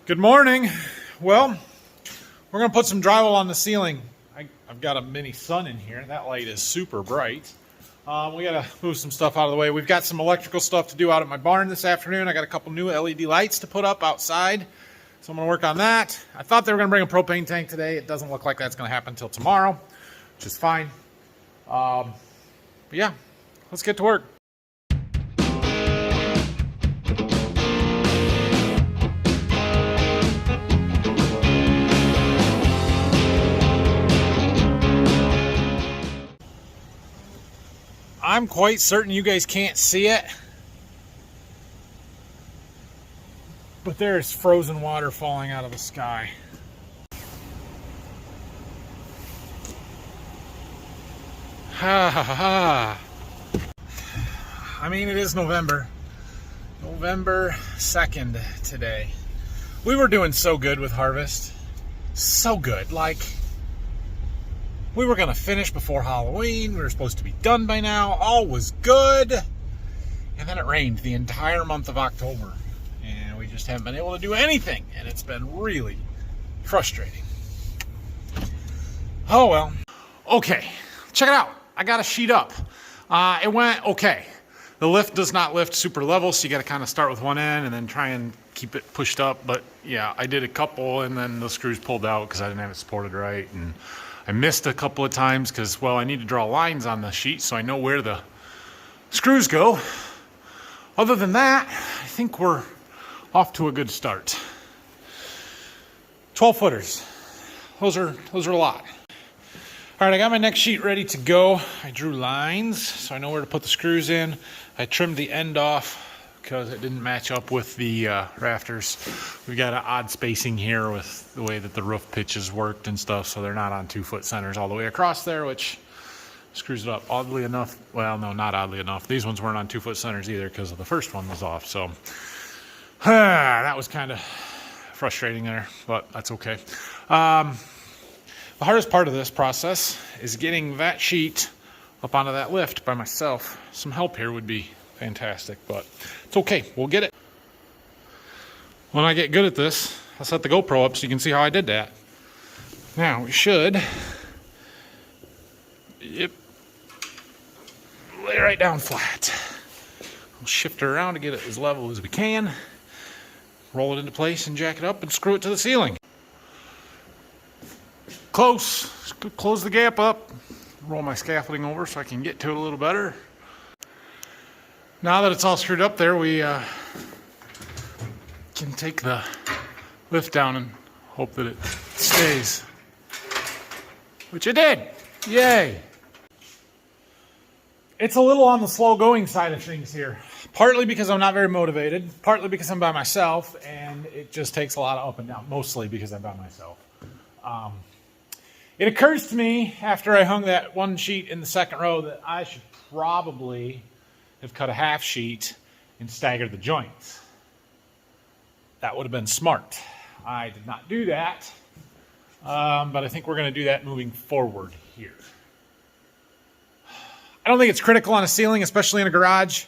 Good morning. Well, we're going to put some drywall on the ceiling. I've got a mini sun in here. That light is super bright. We got to move some stuff out of the way. We've got some electrical stuff to do out at my barn this afternoon. I got a couple new LED lights to put up outside, so I'm going to work on that. I thought they were going to bring a propane tank today. It doesn't look like that's going to happen until tomorrow, which is fine. But yeah, let's get to work. I'm quite certain you guys can't see it, but there is frozen water falling out of the sky. Ha ha ha. I mean, it is November 2nd today. We were doing so good with harvest. So good. Like, we were going to finish before Halloween. We were supposed to be done by now. All was good. And then it rained the entire month of October. And we just haven't been able to do anything. And it's been really frustrating. Oh, well. Okay. Check it out. I got a sheet up. It went okay. The lift does not lift super level, so you got to kind of start with one end and then try and keep it pushed up. But, yeah, I did a couple, and then the screws pulled out because I didn't have it supported right. And I missed a couple of times because, well, I need to draw lines on the sheet so I know where the screws go. Other than that, I think we're off to a good start. 12 footers. Those are a lot. All right, I got my next sheet ready to go. I drew lines so I know where to put the screws in. I trimmed the end off because it didn't match up with the rafters. We got an odd spacing here with the way that the roof pitches worked and stuff, so they're not on 2-foot centers all the way across there, which screws it up. Oddly enough, well, no, not oddly enough. These ones weren't on 2-foot centers either because the first one was off, so that was kind of frustrating there, but that's okay. The hardest part of this process is getting that sheet up onto that lift by myself. Some help here would be fantastic, but it's okay. We'll get it. When I get good at this, I'll set the GoPro up so you can see how I did that. Now we should, lay right down flat. We'll shift it around to get it as level as we can. Roll it into place and jack it up and screw it to the ceiling. Close. Close the gap up. Roll my scaffolding over so I can get to it a little better. Now that it's all screwed up there, we can take the lift down and hope that it stays. Which it did! Yay! It's a little on the slow going side of things here. Partly because I'm not very motivated, partly because I'm by myself, and it just takes a lot of up and down, mostly because I'm by myself. It occurs to me after I hung that one sheet in the second row that I should probably have cut a half sheet and staggered the joints. That would have been smart. I did not do that, but I think we're going to do that moving forward here. I don't think it's critical on a ceiling, especially in a garage,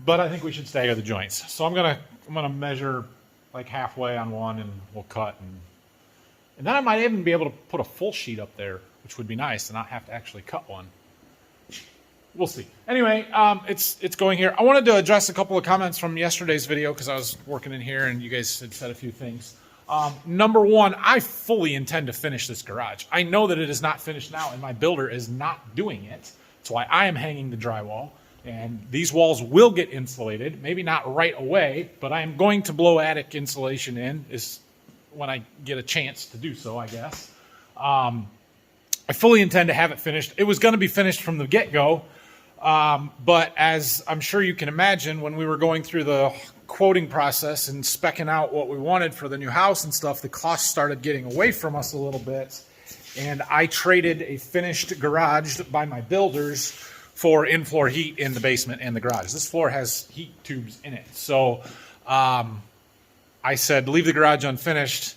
but I think we should stagger the joints. So I'm gonna measure like halfway on one, and we'll cut, and then I might even be able to put a full sheet up there, which would be nice, and not have to actually cut one. We'll see. Anyway, it's going here. I wanted to address a couple of comments from yesterday's video because I was working in here and you guys had said a few things. Number one, I fully intend to finish this garage. I know that it is not finished now and my builder is not doing it. That's why I am hanging the drywall. And these walls will get insulated. Maybe not right away, but I am going to blow attic insulation in when I get a chance to do so, I guess. I fully intend to have it finished. It was going to be finished from the get-go. But as I'm sure you can imagine, when we were going through the quoting process and speccing out what we wanted for the new house and stuff, the costs started getting away from us a little bit. And I traded a finished garage by my builders for in-floor heat in the basement and the garage. This floor has heat tubes in it. So I said, leave the garage unfinished.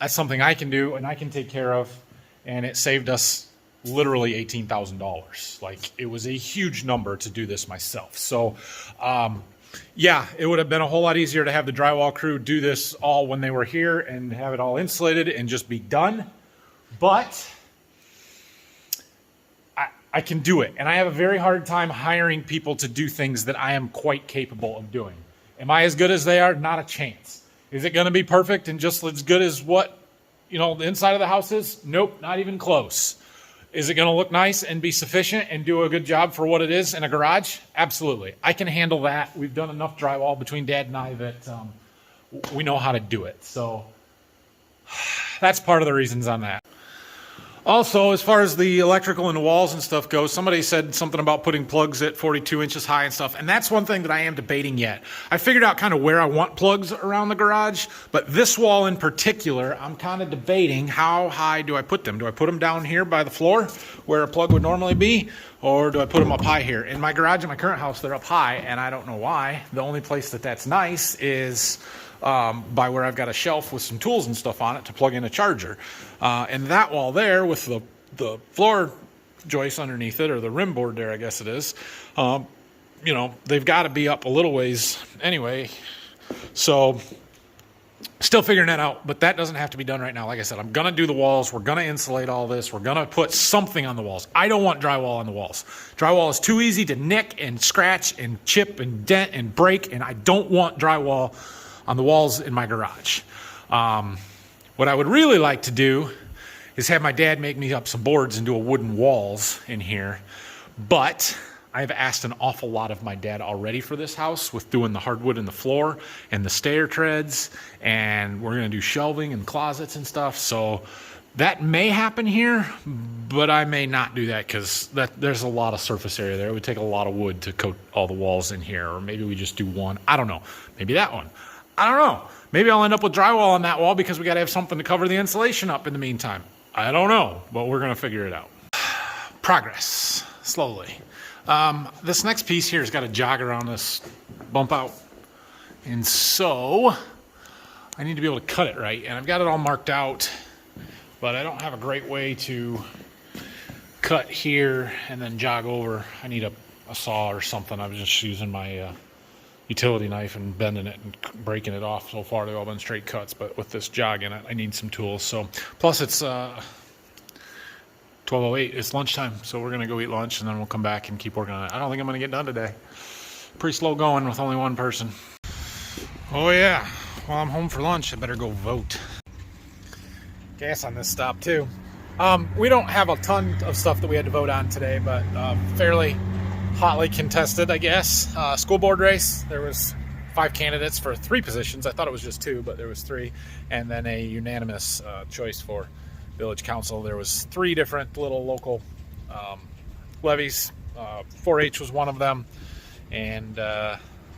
That's something I can do and I can take care of. And it saved us literally $18,000. Like, it was a huge number to do this myself. So yeah, it would have been a whole lot easier to have the drywall crew do this all when they were here and have it all insulated and just be done. But I can do it. And I have a very hard time hiring people to do things that I am quite capable of doing. Am I as good as they are? Not a chance. Is it going to be perfect and just as good as what, the inside of the house is? Nope, not even close. Is it going to look nice and be sufficient and do a good job for what it is in a garage? Absolutely. I can handle that. We've done enough drywall between Dad and I that we know how to do it. So that's part of the reasons on that. Also, as far as the electrical and the walls and stuff goes, somebody said something about putting plugs at 42 inches high and stuff, and that's one thing that I am debating yet. I figured out kind of where I want plugs around the garage, but this wall in particular, I'm kind of debating how high do I put them. Do I put them down here by the floor where a plug would normally be, or do I put them up high here? In my garage, in my current house, they're up high, and I don't know why. The only place that's nice is by where I've got a shelf with some tools and stuff on it to plug in a charger. And that wall there with the floor joist underneath it, or the rim board there, I guess it is, they've got to be up a little ways anyway. So still figuring that out, but that doesn't have to be done right now. Like I said, I'm going to do the walls. We're going to insulate all this. We're going to put something on the walls. I don't want drywall on the walls. Drywall is too easy to nick and scratch and chip and dent and break, and I don't want drywall on the walls in my garage. What I would really like to do is have my dad make me up some boards and do a wooden walls in here. But I've asked an awful lot of my dad already for this house with doing the hardwood in the floor and the stair treads. And we're going to do shelving and closets and stuff. So that may happen here, but I may not do that because there's a lot of surface area there. It would take a lot of wood to coat all the walls in here. Or maybe we just do one. I don't know. Maybe that one. I don't know. Maybe I'll end up with drywall on that wall because we got to have something to cover the insulation up in the meantime. I don't know, but we're going to figure it out. Progress, slowly. This next piece here has got to jog around this bump out. And so I need to be able to cut it right. And I've got it all marked out, but I don't have a great way to cut here and then jog over. I need a saw or something. I was just using my utility knife and bending it and breaking it off. So far they've all been straight cuts, but with this jog in it, I need some tools. So plus it's 12:08. It's lunchtime, so we're gonna go eat lunch and then we'll come back and keep working on it. I don't think I'm gonna get done today. Pretty slow going with only one person. Oh yeah, while I'm home for lunch, I better go vote. Gas on this stop too. We don't have a ton of stuff that we had to vote on today, but fairly hotly contested, I guess. School board race. There was 5 candidates for 3 positions. I thought it was just 2, but there was 3. And then a unanimous choice for village council. There was 3 different little local levies. 4-H was one of them, and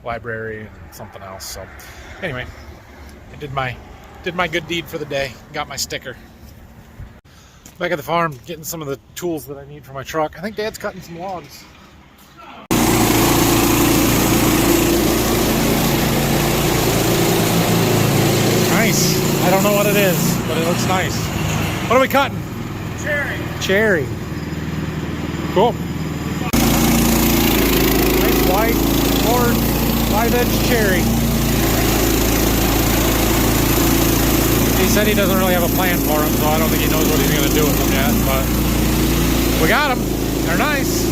library and something else. So anyway, I did my good deed for the day. Got my sticker. Back at the farm, getting some of the tools that I need for my truck. I think Dad's cutting some logs. Nice. I don't know what it is, but it looks nice. What are we cutting? Cherry. Cherry. Cool. Nice white, orange, 5-edge cherry. He said he doesn't really have a plan for them, so I don't think he knows what he's going to do with them yet, but we got them. They're nice.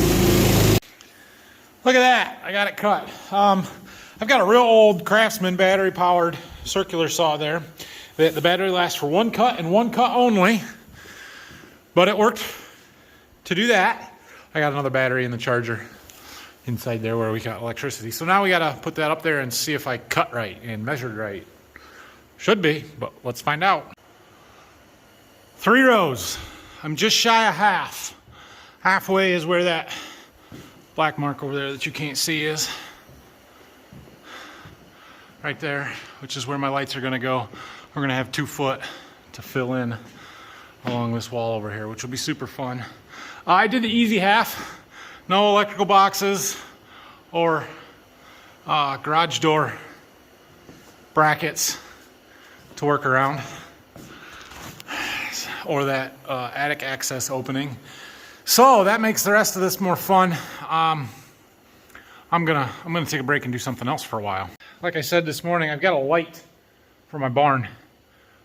Look at that. I got it cut. I've got a real old Craftsman battery-powered circular saw there. The battery lasts for 1 cut and 1 cut only, but it worked to do that. I got another battery in the charger inside there where we got electricity. So now we got to put that up there and see if I cut right and measured right. Should be, but let's find out. 3 rows. I'm just shy of half. Halfway is where that black mark over there that you can't see is. Right there, which is where my lights are going to go. We're going to have 2 foot to fill in along this wall over here, which will be super fun. I did the easy half. No electrical boxes or garage door brackets to work around, or that attic access opening. So that makes the rest of this more fun. I'm I'm gonna take a break and do something else for a while. Like I said this morning, I've got a light for my barn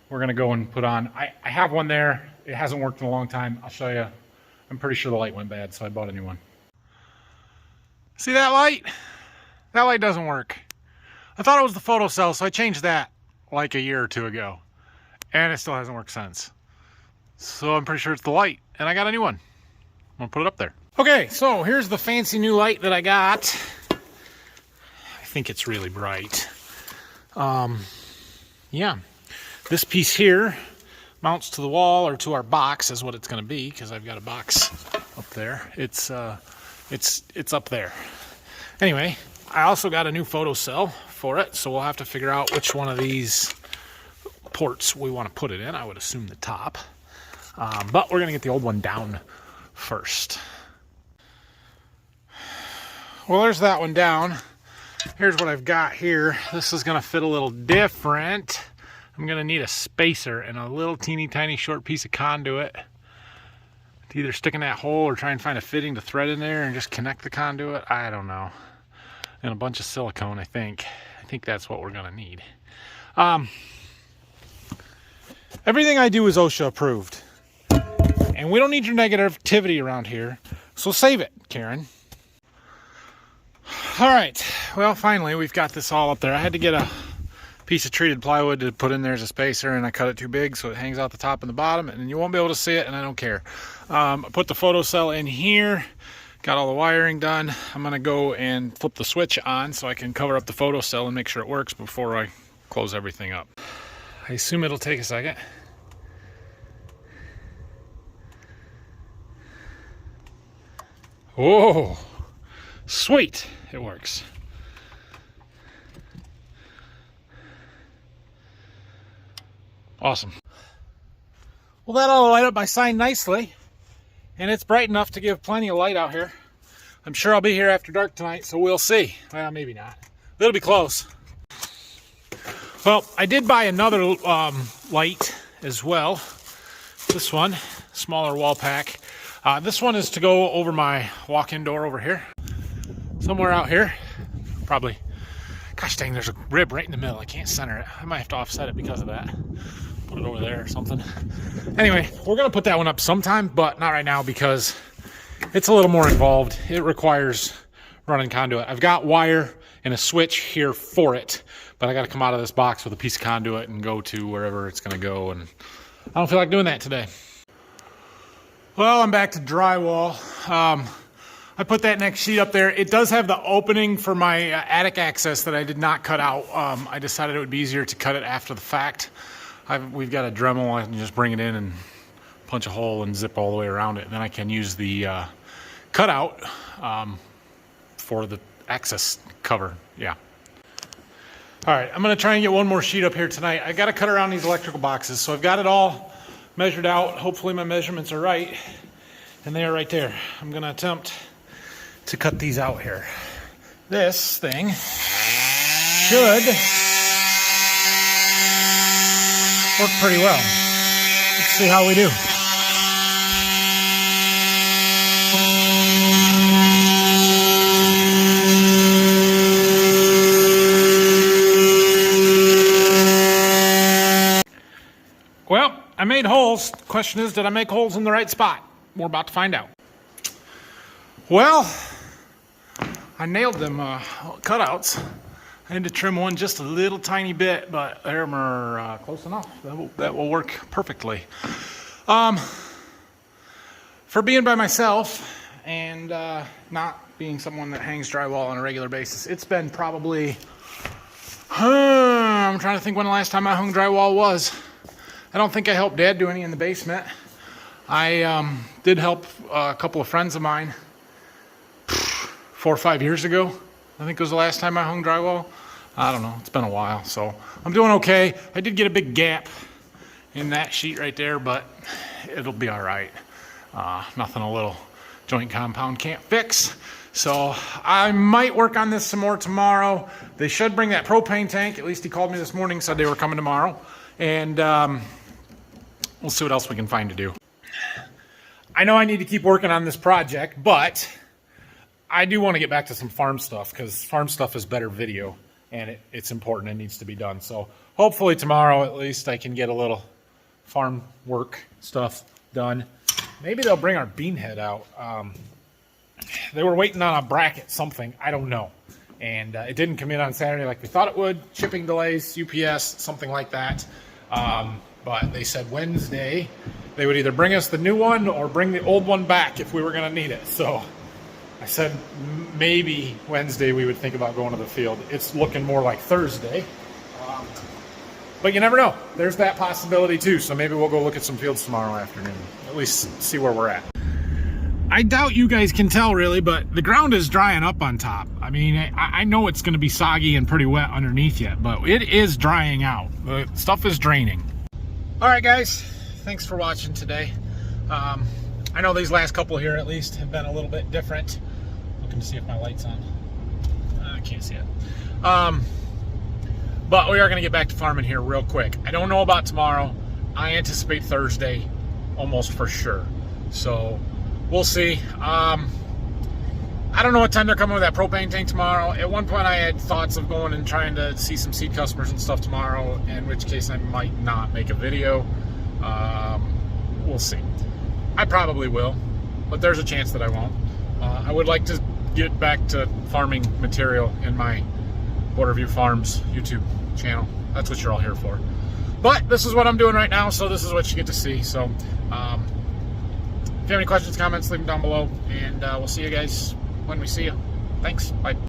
we're gonna go and put on. I have one there. It hasn't worked in a long time. I'll show you. I'm pretty sure the light went bad, so I bought a new one. See that light? That light doesn't work. I thought it was the photocell, so I changed that like a year or two ago. And it still hasn't worked since. So I'm pretty sure it's the light. And I got a new one. I'm gonna put it up there. Okay, so here's the fancy new light that I got. I think it's really bright. Yeah. This piece here mounts to the wall, or to our box is what it's gonna be, because I've got a box up there. It's up there. Anyway, I also got a new photocell for it, so we'll have to figure out which one of these ports we want to put it in. I would assume the top, but we're gonna get the old one down first. Well, there's that one down. Here's what I've got here. This is gonna fit a little different. I'm gonna need a spacer and a little teeny tiny short piece of conduit to either stick in that hole or try and find a fitting to thread in there and just connect the conduit. I don't know. And a bunch of silicone, I think. I think that's what we're gonna need. Everything I do is OSHA approved. And we don't need your negativity around here. So save it, Karen. All right, well, finally we've got this all up there. I had to get a piece of treated plywood to put in there as a spacer, and I cut it too big so it hangs out the top and the bottom, and you won't be able to see it, and I don't care. I put the photocell in here, got all the wiring done. I'm gonna go and flip the switch on so I can cover up the photocell and make sure it works before I close everything up. I assume it'll take a second. Whoa, sweet, it works. Awesome. Well, that all light up my sign nicely, and it's bright enough to give plenty of light out here. I'm sure I'll be here after dark tonight, so we'll see. Well, maybe not. It'll be close. Well, I did buy another light as well. This one, smaller wall pack. This one is to go over my walk-in door over here. Somewhere out here. Probably. Gosh dang, there's a rib right in the middle. I can't center it. I might have to offset it because of that. Put it over there or something. Anyway, we're going to put that one up sometime, but not right now because it's a little more involved. It requires running conduit. I've got wire and a switch here for it, but I got to come out of this box with a piece of conduit and go to wherever it's going to go, and I don't feel like doing that today. Well, I'm back to drywall. I put that next sheet up there. It does have the opening for my attic access that I did not cut out. I decided it would be easier to cut it after the fact. We've got a Dremel. I can just bring it in and punch a hole and zip all the way around it. And then I can use the cutout for the access cover. Yeah. All right, I'm gonna try and get one more sheet up here tonight. I gotta cut around these electrical boxes. So I've got it all measured out. Hopefully my measurements are right. And they are right there. I'm gonna attempt to cut these out here. This thing should work pretty well. Let's see how we do. Well, I made holes. Question is, did I make holes in the right spot? We're about to find out. Well, I nailed them cutouts. I had to trim one just a little tiny bit, but they're close enough. That will work perfectly. For being by myself and not being someone that hangs drywall on a regular basis, it's been probably, I'm trying to think when the last time I hung drywall was. I don't think I helped Dad do any in the basement. I did help a couple of friends of mine 4 or 5 years ago. I think it was the last time I hung drywall. I don't know, it's been a while, so I'm doing okay. I did get a big gap in that sheet right there, but it'll be all right. Nothing a little joint compound can't fix. So I might work on this some more tomorrow. They should bring that propane tank. At least he called me this morning, said they were coming tomorrow. And we'll see what else we can find to do. I know I need to keep working on this project, but I do want to get back to some farm stuff because farm stuff is better video, and it's important. It needs to be done. So hopefully tomorrow at least I can get a little farm work stuff done. Maybe they'll bring our bean head out. They were waiting on a bracket, something. I don't know. And it didn't come in on Saturday like we thought it would. Shipping delays, UPS, something like that. But they said Wednesday they would either bring us the new one or bring the old one back if we were going to need it. So I said maybe Wednesday we would think about going to the field. It's looking more like Thursday. But you never know. There's that possibility too. So maybe we'll go look at some fields tomorrow afternoon. At least see where we're at. I doubt you guys can tell really, but the ground is drying up on top. I mean, I know it's going to be soggy and pretty wet underneath yet, but it is drying out. The stuff is draining. All right, guys. Thanks for watching today. I know these last couple here at least have been a little bit different. Looking to see if my light's on. I can't see it. But we are going to get back to farming here real quick. I don't know about tomorrow. I anticipate Thursday almost for sure. So we'll see. I don't know what time they're coming with that propane tank tomorrow. At one point I had thoughts of going and trying to see some seed customers and stuff tomorrow, in which case I might not make a video. We'll see. I probably will, but there's a chance that I won't. I would like to get back to farming material in my Borderview Farms YouTube channel. That's what you're all here for. But this is what I'm doing right now, so this is what you get to see. So if you have any questions, comments, leave them down below, and we'll see you guys when we see you. Thanks. Bye.